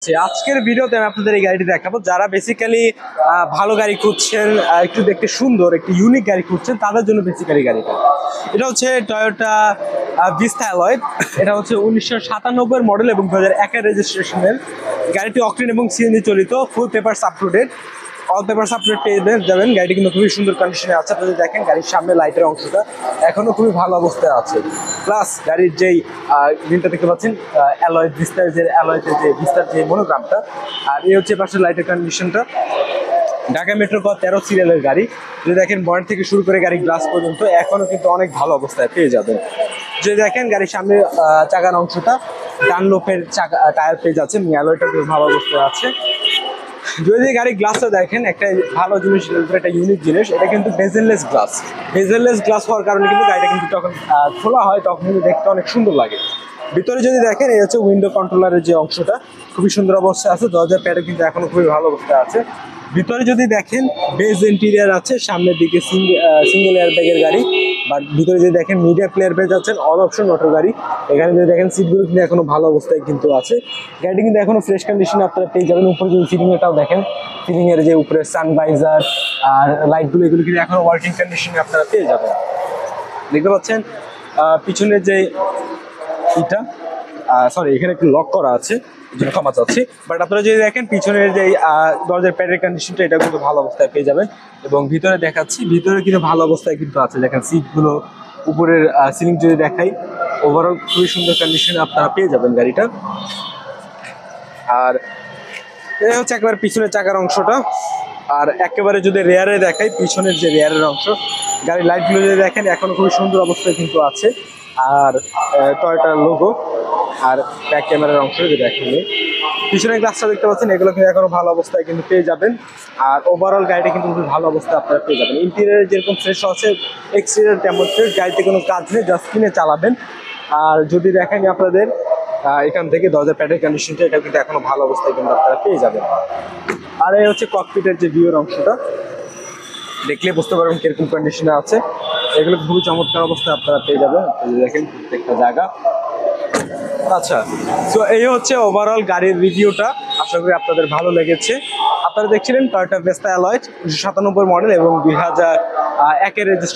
আজকের ভিডিওতে আমি আপনাদের এই গাড়িটি দেখাবো। যারা বেসিক্যালি ভালো গাড়ি খুঁজছেন, একটু দেখতে সুন্দর একটি ইউনিক গাড়ি খুঁজছেন, তাদের জন্য বেসিক্যালি গাড়িটা। এটা হচ্ছে টয়োটা ভিস্তা অ্যালয়। এটা হচ্ছে 1997 মডেল এবং 2001 রেজিস্ট্রেশনের গাড়িটি। অকটেন এবং সিএনজি চালিত, full papers up to date, all papers up to date পেয়ে যাবেন। গাড়িটি কিন্তু খুবই সুন্দর কন্ডিশনে আছে। আপনারা দেখেন গাড়ির সামনে লাইটের অংশটা এখনো খুবই ভালো অবস্থায় আছে। প্লাস গাড়ির যেই গ্রিনটা দেখতে পাচ্ছেন, অ্যালয় ভিস্তার যে অ্যালয়তে যে ভিস্তার যে মনোগ্রামটা, আর এই হচ্ছে পাশে লাইটের কন্ডিশনটা। ঢাকা মেট্রো ক 13 সিরিয়ালের গাড়ি। যদি দেখেন বয়ার থেকে শুরু করে গাড়ির গ্লাস পর্যন্ত এখনো কিন্তু অনেক ভালো অবস্থায় পেয়ে যাবেন। যদি দেখেন গাড়ির সামনে চাকার অংশটা ডানলোপের চাকা টায়ার পেয়ে যাচ্ছে, অ্যালয়টা বেশ ভালো অবস্থায় আছে। যদি গাড়ির গ্লাসটা দেখেন, একটা ভালো জিনিস, একটা ইউনিক জিনিস, এটা কিন্তু বেজেললেস গ্লাস। বেজেললেস গ্লাস হওয়ার কারণে কিন্তু গাড়িটা কিন্তু যখন খোলা হয় তখন কিন্তু দেখতে অনেক সুন্দর লাগে। ভিতরে যদি দেখেন, এই হচ্ছে উইন্ডো কন্ট্রোলারের যে অংশটা, খুবই সুন্দর অবস্থায় আছে। দরজার প্যাডও কিন্তু এখনো খুবই ভালো অবস্থায় আছে। ভিতরে যদি দেখেন বেজ ইন্টেরিয়ার আছে, সামনের দিকে সিঙ্গেল এয়ার ব্যাগের গাড়ি। বাট ভিতরে যদি দেখেন মিডিয়া প্লেয়ার পেয়ে যাচ্ছেন, অল অপশন অটো গাড়ি। এখানে যদি দেখেন সিটগুলো কিন্তু এখনো ভালো অবস্থায় কিন্তু আছে। গাড়িটি কিন্তু এখনো ফ্রেশ কন্ডিশনে আপনারা পেয়ে যাবেন। উপরে যদি সিলিংটাও দেখেন, সিলিং এর যে উপরে সানভাইজার আর লাইটগুলো, এগুলো কিন্তু এখনো ওয়ার্কিং কন্ডিশনে আপনারা পেয়ে যাবেন। দেখতে পাচ্ছেন পিছনের যে এটা, সরি, এখানে একটু লক করা আছে, ক্ষমা চাচ্ছি। বাট আপনারা যদি দেখেন পিছনের যে দরজার প্যাডের কন্ডিশনটা, এটা কিন্তু ভালো অবস্থায় পেয়ে যাবেন। এবং ভিতরে দেখাচ্ছি, ভিতরে কিন্তু ভালো অবস্থায় কিন্তু আছে। দেখেন সিটগুলো, উপরের সিলিং যদি দেখাই, ওভারঅল খুবই সুন্দর কন্ডিশনে আপনারা পেয়ে যাবেন গাড়িটা। আর এই হচ্ছে একবার পিছনের চাকার অংশটা। আর একেবারে যদি রেয়ারে দেখাই, পিছনের যে রেয়ারের অংশ, গাড়ির লাইটগুলো যদি দেখেন এখনো খুবই সুন্দর অবস্থায় কিন্তু আছে। আর টয়োটার লোগো আর ব্যাক ক্যামেরার অংশ যদি দেখেন, পিছনের গ্লাসটা দেখতে পাচ্ছেন, এগুলো কিন্তু এখনো ভালো অবস্থায় কিন্তু পেয়ে যাবেন। আর ওভারঅল গাড়িটা কিন্তু খুব ভালো অবস্থায় আপনারা পেয়ে যাবেন। ইন্টেরিয়ার যেরকম ফ্রেশ আছে, এক্সটেরিয়ার তেমন ফ্রেশ। গাড়িতে কোনো কাজ নেই, জাস্ট কিনে চালাবেন। আর যদি দেখেন আপনাদের এখান থেকে দরজার প্যাডের কন্ডিশনটা, এটা কিন্তু এখনো ভালো অবস্থায় কিন্তু আপনারা পেয়ে যাবেন। আর এই হচ্ছে ককপিটের যে ভিউর অংশটা, দেখলে বুঝতে পারবেন কিরকম কন্ডিশনে আছে। এগুলো খুবই চমৎকার অবস্থায় আপনারা পেয়ে যাবেন। দেখেন প্রত্যেকটা জায়গা। আচ্ছা, তো এই হচ্ছে ওভারঅল গাড়ির রিভিউটা। আশা করি আপনাদের ভালো লেগেছে। আপনারা দেখছিলেন টয়োটা ভিস্তা অ্যালয় 1997 মডেল এবং 2001 রেজিস্ট্রেশন।